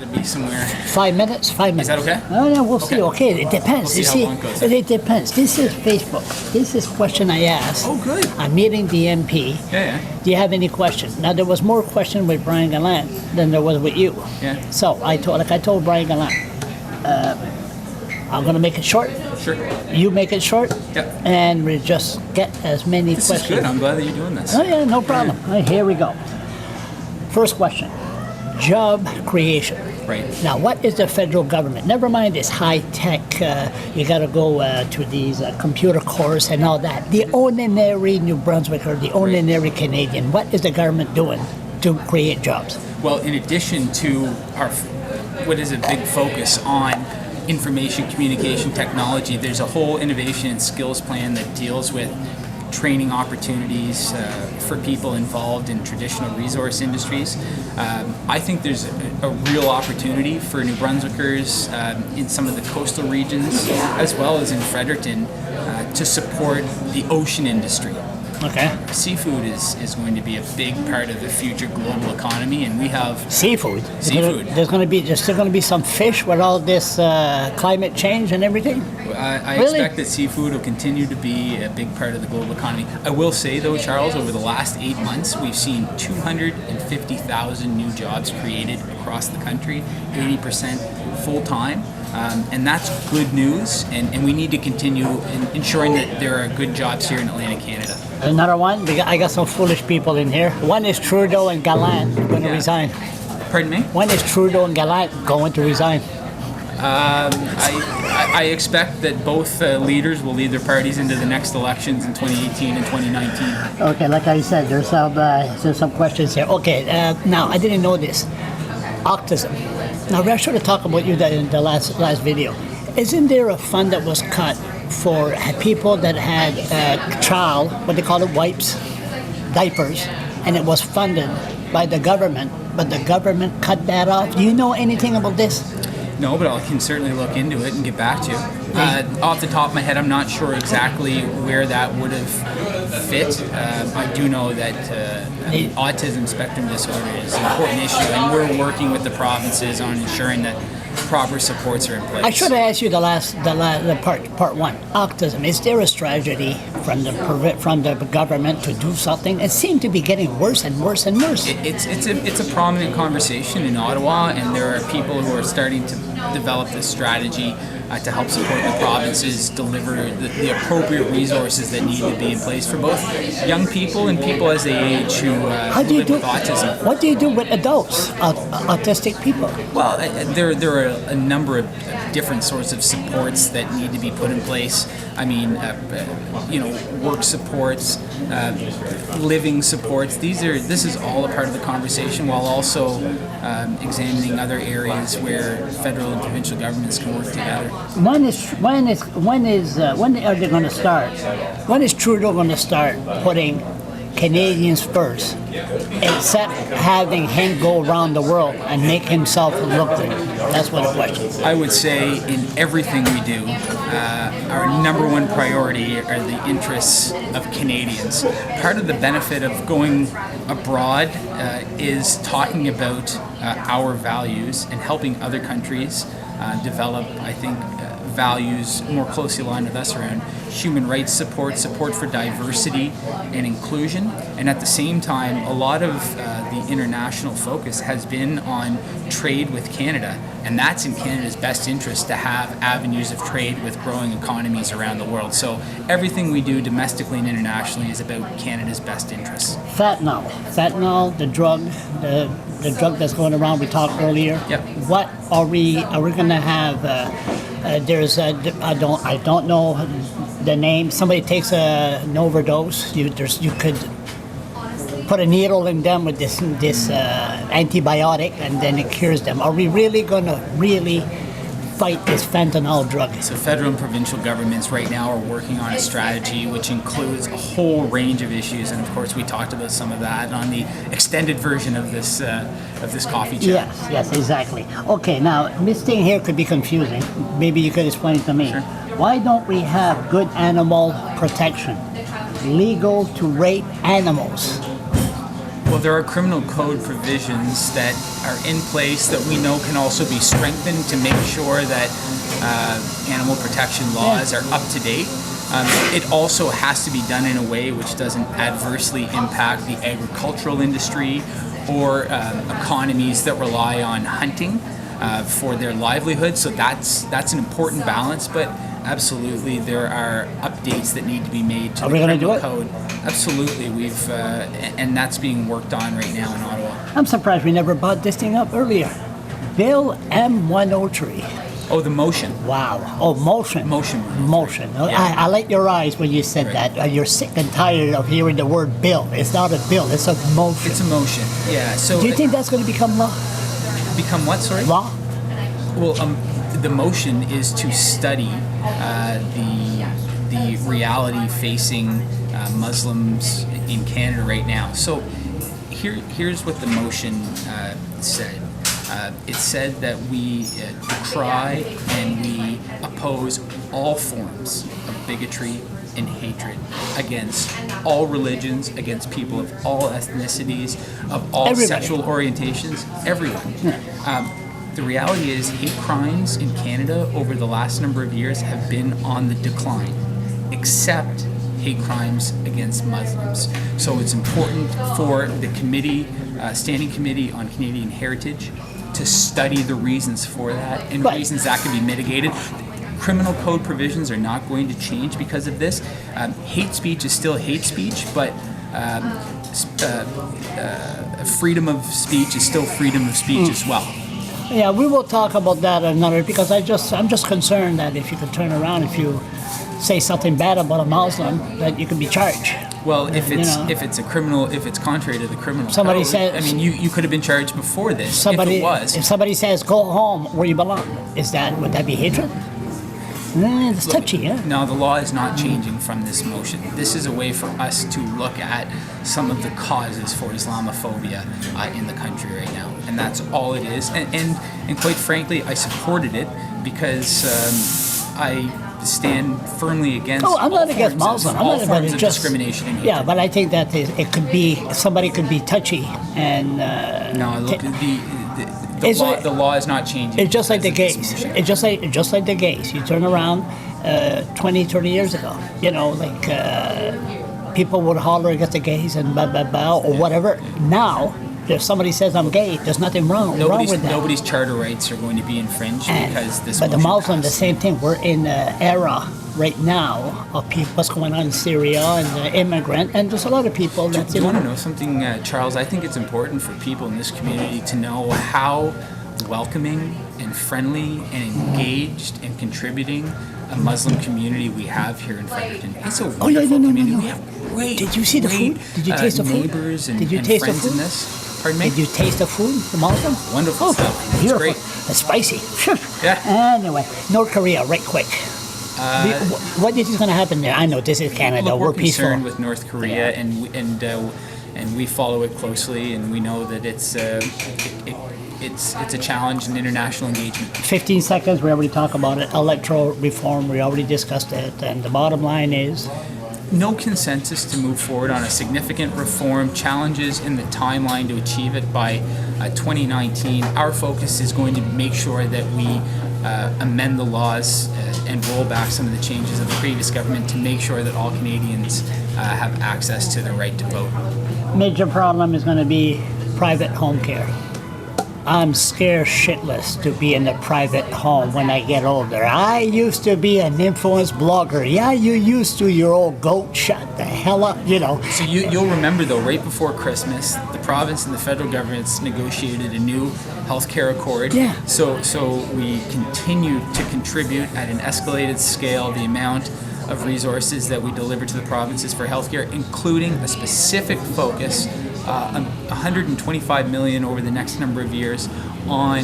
To be somewhere. 5 minutes? 5 minutes. Is that okay? Oh, yeah, we'll see. Okay, it depends. We'll see how long it goes. It depends. This is Facebook. This is question I asked. Oh, good. I'm meeting the MP. Yeah. Do you have any questions? Now, there was more question with Brian Gallant than there was with you. Yeah. So I told Brian Gallant, I'm going to make it short. Sure. You make it short. Yep. And we just get as many This questions. is good. I'm glad that you're doing this. Oh, yeah, no problem. All right, here we go. First question. Job creation. Right. Now, what is the federal government? Never mind this high-tech, you got to go to these computer course and all that. The ordinary New Brunswicker, the ordinary Canadian, what is the government doing to create jobs? Well, in addition to what is a big focus on information communication technology, there's a whole innovation and skills plan that deals with training opportunities for people involved in traditional resource industries. I think there's a real opportunity for New Brunswickers in some of the coastal regions, as well as in Fredericton, to support the ocean industry. Okay. Seafood is going to be a big part of the future global economy, and we have Seafood. Seafood. There's still going to be some fish with all this climate change and everything. I Really? expect that seafood will continue to be a big part of the global economy. I will say, though, Charles, over the last 8 months, we've seen 250,000 new jobs created across the country, 80% full-time. And that's good news, and we need to continue ensuring that there are good jobs here in Atlantic Canada. Another one. I got some foolish people in here. One is Trudeau and Gallant going to Yeah. resign. Pardon me? One is Trudeau and Gallant going to resign. I expect that both leaders will lead their parties into the next elections in 2018 and 2019. Okay, like I said, there's some questions here. Okay, now I didn't know this. Autism. Now I should have talked about you in the last video. Isn't there a fund that was cut for people that had child, what they call it, wipes, diapers, and it was funded by the government, but the government cut that off? Do you know anything about this? No, but I can certainly look into it and get back to you. Off the top of my head, I'm not sure exactly where that would have fit. I do know that autism spectrum disorder is an important issue, and we're working with the provinces on ensuring that proper supports are in place. I should have asked you the part one. Autism. Is there a strategy from the government to do something? It seemed to be getting worse and worse and worse. It's a prominent conversation in Ottawa, and there are people who are starting to develop this strategy to help support the provinces deliver the appropriate resources that need to be in place for both young people and people as they age who live with autism. What do you do with adults, autistic people? Well, there are a number of different sorts of supports that need to be put in place. I mean, work supports, living supports. This is all a part of the conversation, while also examining other areas where federal and provincial governments can work together. When are they going to start? When is Trudeau going to start putting Canadians first, except having him go around the world and make himself look good? That's what the question is. I would say in everything we do, our number one priority are the interests of Canadians. Part of the benefit of going abroad is talking about our values and helping other countries develop, I think, values more closely aligned with us around human rights support for diversity and inclusion. And at the same time, a lot of the international focus has been on trade with Canada. And that's in Canada's best interest to have avenues of trade with growing economies around the world. So everything we do domestically and internationally is about Canada's best interests. Fentanyl, the drug that's going around we talked earlier. Yep. What are we going to have? I don't know the name. Somebody takes an overdose. You could put a needle in them with this antibiotic, and then it cures them. Are we really going to fight this fentanyl drug? So federal and provincial governments right now are working on a strategy which includes a whole range of issues, and of course we talked about some of that on the extended version of this coffee chat. Yes, exactly. Okay, now this thing here could be confusing. Maybe you could explain it to me. Sure. Why don't we have good animal protection? Legal to rape animals. Well, there are criminal code provisions that are in place that we know can also be strengthened to make sure that animal protection laws are up to date. It also has to be done in a way which doesn't adversely impact the agricultural industry or economies that rely on hunting for their livelihood. So that's an important balance, but absolutely there are updates that need to be made to the criminal code. Absolutely, and that's being worked on right now in Ottawa. I'm surprised we never brought this thing up earlier. Bill M103. Oh, the motion. Wow. Oh, motion. Motion. Yeah. I like your eyes when you said that. You're sick and tired of hearing the word bill. It's not a bill, it's a motion. It's a motion, yeah. So do you think that's going to become law? Become what, sorry? Law? Well, the motion is to study the reality facing Muslims in Canada right now. So here's what the motion said. It said that we decry and we oppose all forms of bigotry and hatred against all religions, against people of all ethnicities, of all sexual orientations, everyone. The reality is hate crimes in Canada over the last number of years have been on the decline, except hate crimes against Muslims. So it's important for the committee, Standing Committee on Canadian Heritage, to study the reasons for that and reasons that can be mitigated. Criminal code provisions are not going to change because of this. Hate speech is still hate speech, but freedom of speech is still freedom of speech as well. Yeah, we will talk about that another, because I'm just concerned that if you could turn around, if you say something bad about a Muslim, that you could be charged. Well, if it's a criminal, if it's contrary to the criminal somebody code, says, I mean, you could have been charged before this. If somebody says go home where you belong, would that be hatred? It's touchy, yeah. No, the law is not changing from this motion. This is a way for us to look at some of the causes for Islamophobia in the country right now, and that's all it is. And quite frankly, I supported it because I stand firmly against. Oh, I'm not against Muslims. I'm not forms of discrimination and hatred. Yeah, but I think that it could be, somebody could be touchy and. No, look, the law is not changing. It's just like the gays. It's just like the gays. You turn around 20, 30 years ago, people would holler against the gays and blah, blah, blah, or whatever. Now, if somebody says I'm gay, there's nothing wrong with that. Nobody's charter rights are going to be infringed because this. But the Muslim, the same thing. We're in an era right now of people, what's going on in Syria and immigrant, and there's a lot of people that. Do you want to know something, Charles? I think it's important for people in this community to know how welcoming and friendly and engaged and contributing a Muslim community we have here in Fredericton. It's a wonderful community. We have great. Did you see the food? Did you taste the food? Neighbors and, Did you taste friends the food? in this. Pardon me? Did you taste the food, the Muslim? Wonderful stuff. It's Beautiful. great. It's spicy. Yeah. Anyway, North Korea, right quick. What do you think is going to happen there? I know this is Canada. Look, we're peaceful. concerned with North Korea, and we follow it closely, and we know that it's a challenge in international engagement. 15 seconds. We already talked about it. Electoral reform. We already discussed it, and the bottom line is. No consensus to move forward on a significant reform, challenges in the timeline to achieve it by 2019. Our focus is going to make sure that we amend the laws and roll back some of the changes of the previous government to make sure that all Canadians have access to the right to vote. Major problem is going to be private home care. I'm scared shitless to be in a private home when I get older. I used to be an influence blogger. Yeah, you used to, your old goat. Shut the hell up, So you'll remember, though, right before Christmas, the province and the federal governments negotiated a new healthcare accord. Yeah. So we continue to contribute at an escalated scale the amount of resources that we deliver to the provinces for healthcare, including a specific focus, $125 million over the next number of years on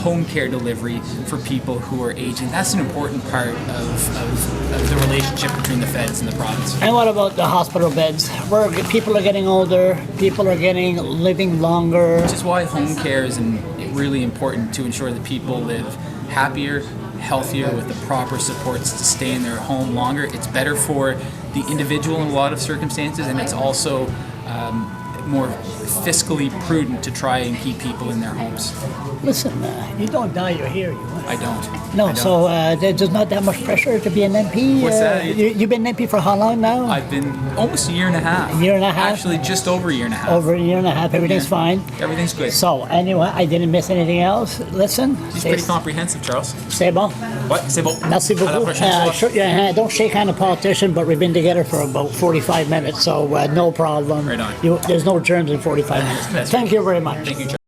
home care delivery for people who are aging. That's an important part of the relationship between the feds and the province. And what about the hospital beds? People are getting older, people are living longer. Which is why home care is really important to ensure that people live happier, healthier, with the proper supports to stay in their home longer. It's better for the individual in a lot of circumstances, and it's also more fiscally prudent to try and keep people in their homes. Listen, you don't die, you're here. I don't. No, I don't. so there's not that much pressure to be an MP. What's that? You've been an MP for how long now? I've been almost a year and a half. A year and a half? Actually, just over a year and a half. Over a year and a half, everything's fine. Everything's good. So anyway, I didn't miss anything else. Listen, He's pretty comprehensive, Charles. c'est bon. What? C'est bon. Merci À la beaucoup. prochaine fois. Shook your hand. Don't shake hand a politician, but we've been together for about 45 minutes, so no problem. Right on. There's no germs in 45 minutes. That's Thank you very much. Thank you, Charles.